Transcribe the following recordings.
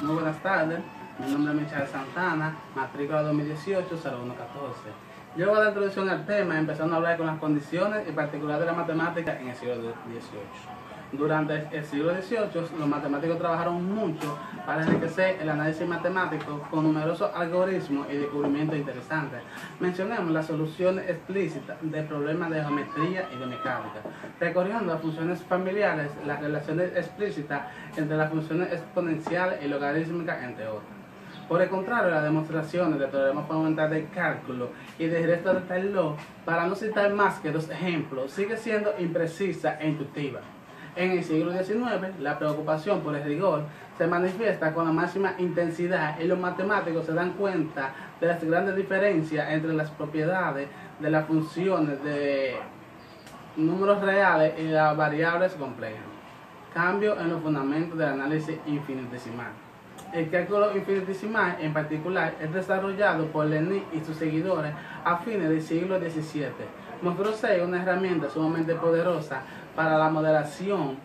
Muy buenas tardes, mi nombre es Michael Santana, matrícula 2018-0114. Yo voy a dar introducción al tema, empezando a hablar con las condiciones y particulares de la matemática en el siglo XVIII. Durante el siglo XVIII, los matemáticos trabajaron mucho para enriquecer el análisis matemático con numerosos algoritmos y descubrimientos interesantes. Mencionemos las soluciones explícitas de problemas de geometría y de mecánica, recorriendo las funciones familiares, las relaciones explícitas entre las funciones exponenciales y logarítmicas, entre otras. Por el contrario, las demostraciones de teoremas fundamentales de cálculo y de resto de Taylor, para no citar más que dos ejemplos, sigue siendo imprecisa e intuitiva. En el siglo XIX, la preocupación por el rigor se manifiesta con la máxima intensidad y los matemáticos se dan cuenta de las grandes diferencias entre las propiedades de las funciones de números reales y las variables complejas. Cambio en los fundamentos del análisis infinitesimal. El cálculo infinitesimal, en particular, es desarrollado por Leibniz y sus seguidores a fines del siglo XVII. Mostró ser una herramienta sumamente poderosa para la modelación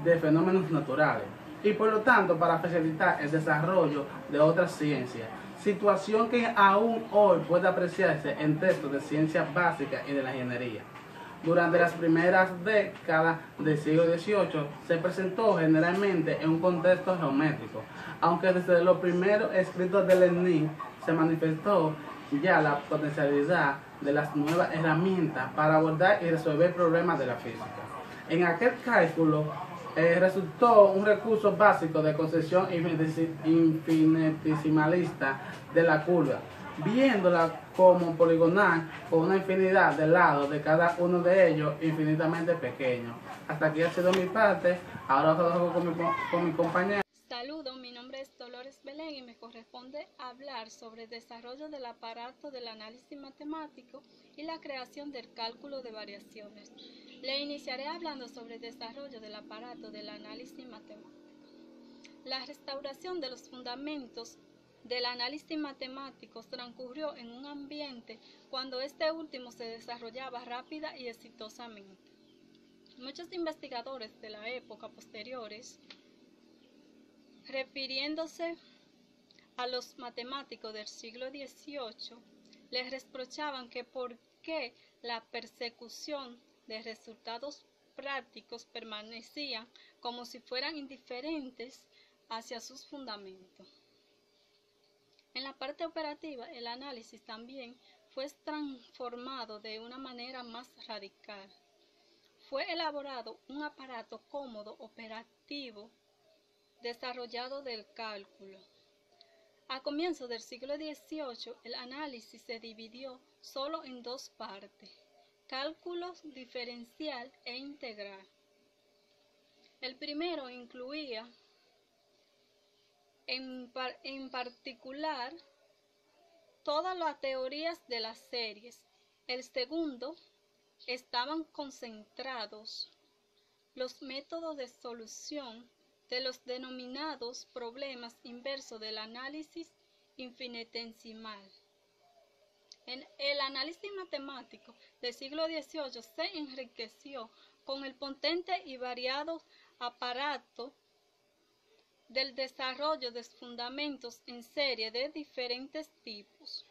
de fenómenos naturales y, por lo tanto, para facilitar el desarrollo de otras ciencias, situación que aún hoy puede apreciarse en textos de ciencias básicas y de la ingeniería. Durante las primeras décadas del siglo XVIII se presentó generalmente en un contexto geométrico, aunque desde los primeros escritos de Leibniz se manifestó ya la potencialidad de las nuevas herramientas para abordar y resolver problemas de la física. En aquel cálculo resultó un recurso básico de concepción infinitesimalista de la curva, viéndola como poligonal con una infinidad de lados de cada uno de ellos infinitamente pequeños. Hasta aquí ha sido mi parte, ahora os dejo con mi compañero. Saludos, mi nombre es Dolores Belén y me corresponde hablar sobre el desarrollo del aparato del análisis matemático y la creación del cálculo de variaciones. Le iniciaré hablando sobre el desarrollo del aparato del análisis matemático. La restauración de los fundamentos del análisis matemático transcurrió en un ambiente cuando este último se desarrollaba rápida y exitosamente. Muchos investigadores de la época posteriores, refiriéndose a los matemáticos del siglo XVIII, les reprochaban que por qué la persecución de resultados prácticos permanecían como si fueran indiferentes hacia sus fundamentos. En la parte operativa, el análisis también fue transformado de una manera más radical. Fue elaborado un aparato cómodo, operativo, desarrollado del cálculo. A comienzos del siglo XVIII, el análisis se dividió solo en dos partes: cálculo diferencial e integral. El primero incluía en particular todas las teorías de las series. El segundo estaban concentrados los métodos de solución de los denominados problemas inversos del análisis infinitesimal. En el análisis matemático del siglo XVIII se enriqueció con el potente y variado aparato del desarrollo de fundamentos en serie de diferentes tipos.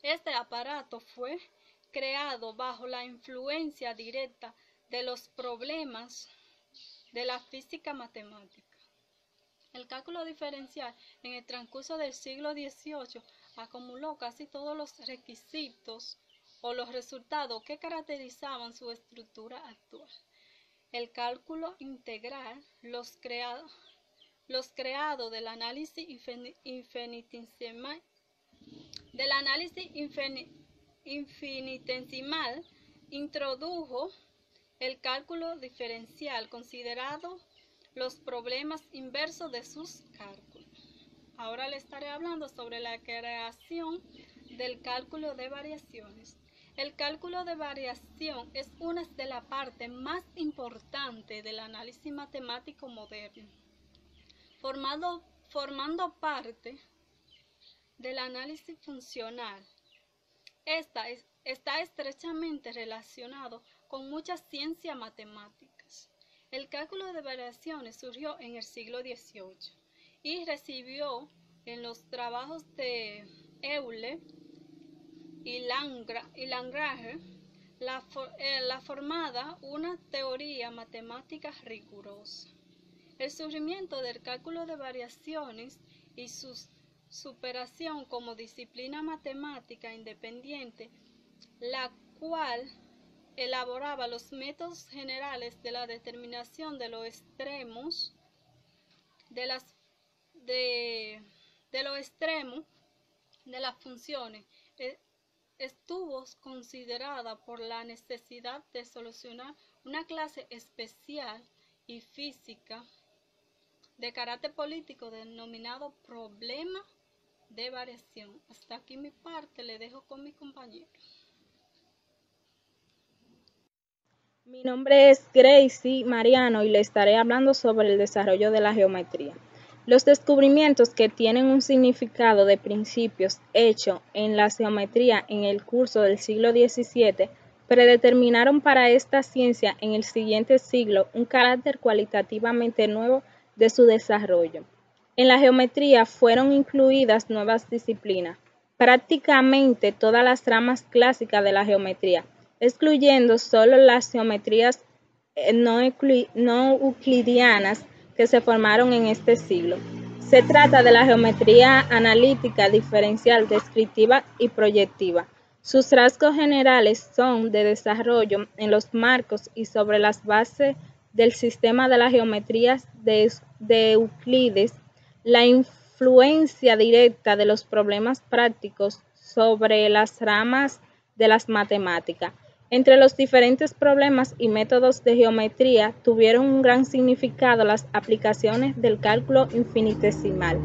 Este aparato fue creado bajo la influencia directa de los problemas de la física matemática. El cálculo diferencial en el transcurso del siglo XVIII acumuló casi todos los requisitos o los resultados que caracterizaban su estructura actual. El cálculo integral, los creados del análisis infinitesimal, introdujo el cálculo diferencial, considerando los problemas inversos de sus cálculos. Ahora le estaré hablando sobre la creación del cálculo de variaciones. El cálculo de variación es una de las partes más importantes del análisis matemático moderno, formando parte del análisis funcional. Está estrechamente relacionado con muchas ciencias matemáticas. El cálculo de variaciones surgió en el siglo XVIII y recibió en los trabajos de Euler y Lagrange la formada una teoría matemática rigurosa. El surgimiento del cálculo de variaciones y su superación como disciplina matemática independiente, la cual elaboraba los métodos generales de la determinación de los extremos de las funciones, estuvo considerada por la necesidad de solucionar una clase especial y física de carácter político denominado problema de variación. Hasta aquí mi parte, le dejo con mi compañero. Mi nombre es Gracie Mariano y le estaré hablando sobre el desarrollo de la geometría. Los descubrimientos que tienen un significado de principios hecho en la geometría en el curso del siglo XVII predeterminaron para esta ciencia en el siguiente siglo un carácter cualitativamente nuevo de su desarrollo. En la geometría fueron incluidas nuevas disciplinas, prácticamente todas las ramas clásicas de la geometría, excluyendo solo las geometrías no euclidianas que se formaron en este siglo. Se trata de la geometría analítica, diferencial, descriptiva y proyectiva. Sus rasgos generales son de desarrollo en los marcos y sobre las bases del sistema de las geometrías de Euclides, la influencia directa de los problemas prácticos sobre las ramas de las matemáticas. Entre los diferentes problemas y métodos de geometría tuvieron un gran significado las aplicaciones del cálculo infinitesimal.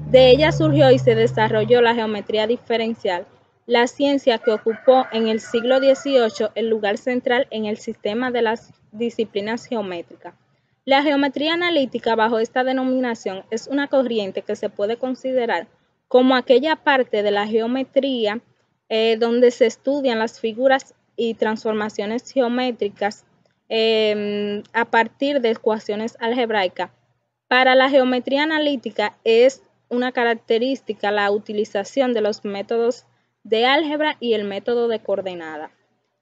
De ella surgió y se desarrolló la geometría diferencial, la ciencia que ocupó en el siglo XVIII el lugar central en el sistema de las disciplinas geométricas. La geometría analítica, bajo esta denominación, es una corriente que se puede considerar como aquella parte de la geometría donde se estudian las figuras y transformaciones geométricas a partir de ecuaciones algebraicas. Para la geometría analítica es una característica la utilización de los métodos de álgebra y el método de coordenada.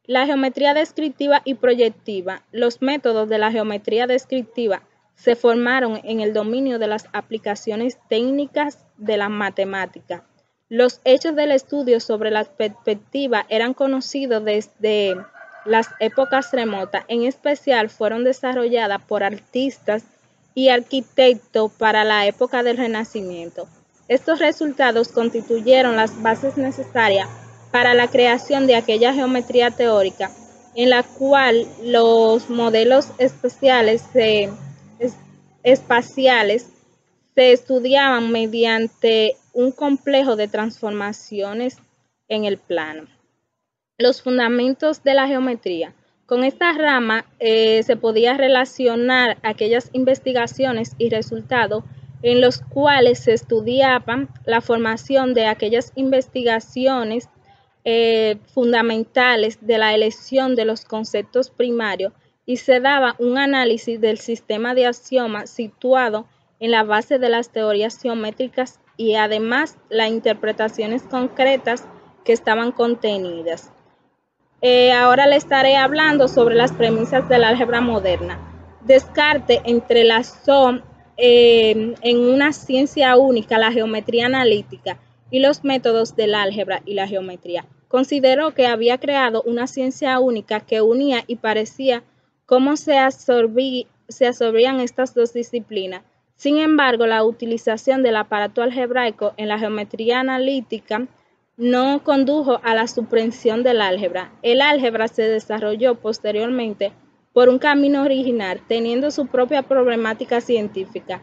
La geometría descriptiva y proyectiva. Los métodos de la geometría descriptiva se formaron en el dominio de las aplicaciones técnicas de la matemática. Los hechos del estudio sobre la perspectiva eran conocidos desde las épocas remotas, en especial fueron desarrolladas por artistas y arquitectos para la época del Renacimiento. Estos resultados constituyeron las bases necesarias para la creación de aquella geometría teórica en la cual los modelos espaciales se estudiaban mediante un complejo de transformaciones en el plano. Los fundamentos de la geometría. Con esta rama se podía relacionar aquellas investigaciones y resultados en los cuales se estudiaban la formación de aquellas investigaciones fundamentales de la elección de los conceptos primarios y se daba un análisis del sistema de axiomas situado en la base de las teorías geométricas y además las interpretaciones concretas que estaban contenidas. Ahora le estaré hablando sobre las premisas de la álgebra moderna. Descartes entrelazó en una ciencia única la geometría analítica y los métodos del álgebra y la geometría. Consideró que había creado una ciencia única que unía y parecía cómo se absorbían estas dos disciplinas. Sin embargo, la utilización del aparato algebraico en la geometría analítica no condujo a la supresión del álgebra. El álgebra se desarrolló posteriormente por un camino original, teniendo su propia problemática científica.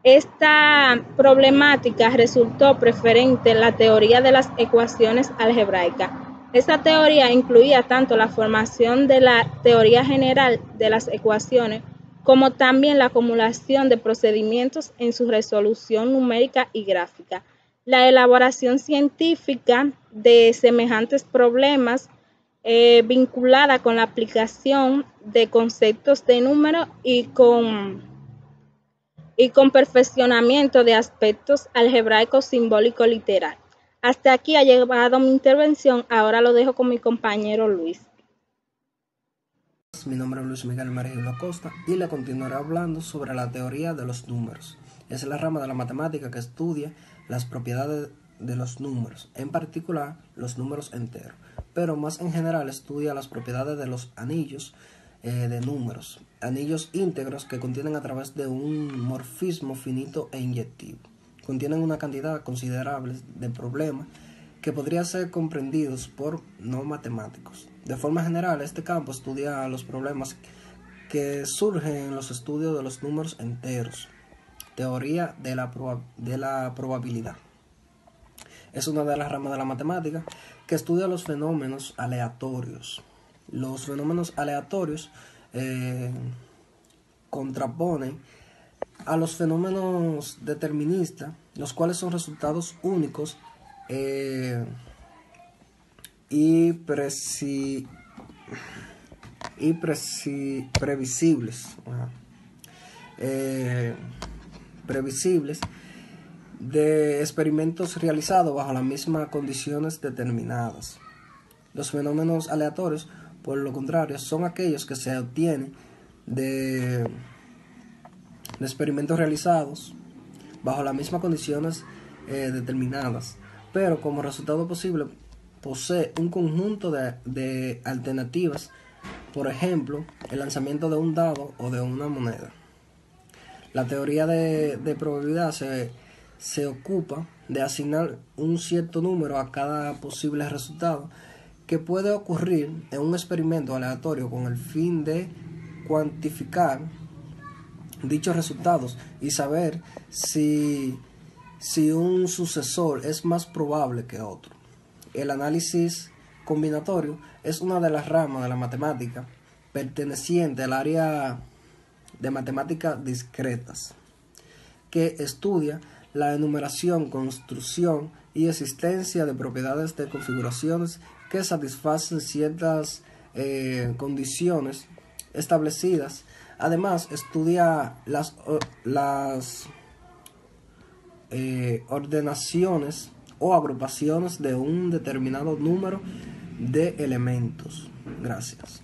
Esta problemática resultó preferente en la teoría de las ecuaciones algebraicas. Esta teoría incluía tanto la formación de la teoría general de las ecuaciones como también la acumulación de procedimientos en su resolución numérica y gráfica. La elaboración científica de semejantes problemas vinculada con la aplicación de conceptos de número y con y con perfeccionamiento de aspectos algebraico, simbólico, literal. Hasta aquí ha llegado mi intervención, ahora lo dejo con mi compañero Luis. Mi nombre es Luis Miguel Marino Acosta y le continuaré hablando sobre la teoría de los números. Es la rama de la matemática que estudia las propiedades de los números, en particular los números enteros, pero más en general estudia las propiedades de los anillos de números, anillos íntegros que contienen a través de un morfismo finito e inyectivo. Contienen una cantidad considerable de problemas que podrían ser comprendidos por no matemáticos. De forma general, este campo estudia los problemas que surgen en los estudios de los números enteros. Teoría de la probabilidad. Es una de las ramas de la matemática que estudia los fenómenos aleatorios. Los fenómenos aleatorios contraponen a los fenómenos deterministas, los cuales son resultados únicos y previsibles. Previsibles de experimentos realizados bajo las mismas condiciones determinadas. Los fenómenos aleatorios, por lo contrario, son aquellos que se obtienen de experimentos realizados bajo las mismas condiciones determinadas, pero como resultado posible posee un conjunto de alternativas, por ejemplo, el lanzamiento de un dado o de una moneda. La teoría de probabilidad se ocupa de asignar un cierto número a cada posible resultado que puede ocurrir en un experimento aleatorio con el fin de cuantificar dichos resultados y saber si un sucesor es más probable que otro. El análisis combinatorio es una de las ramas de la matemática perteneciente al área de matemáticas discretas, que estudia la enumeración, construcción y existencia de propiedades de configuraciones que satisfacen ciertas condiciones establecidas. Además, estudia las ordenaciones o agrupaciones de un determinado número de elementos. Gracias.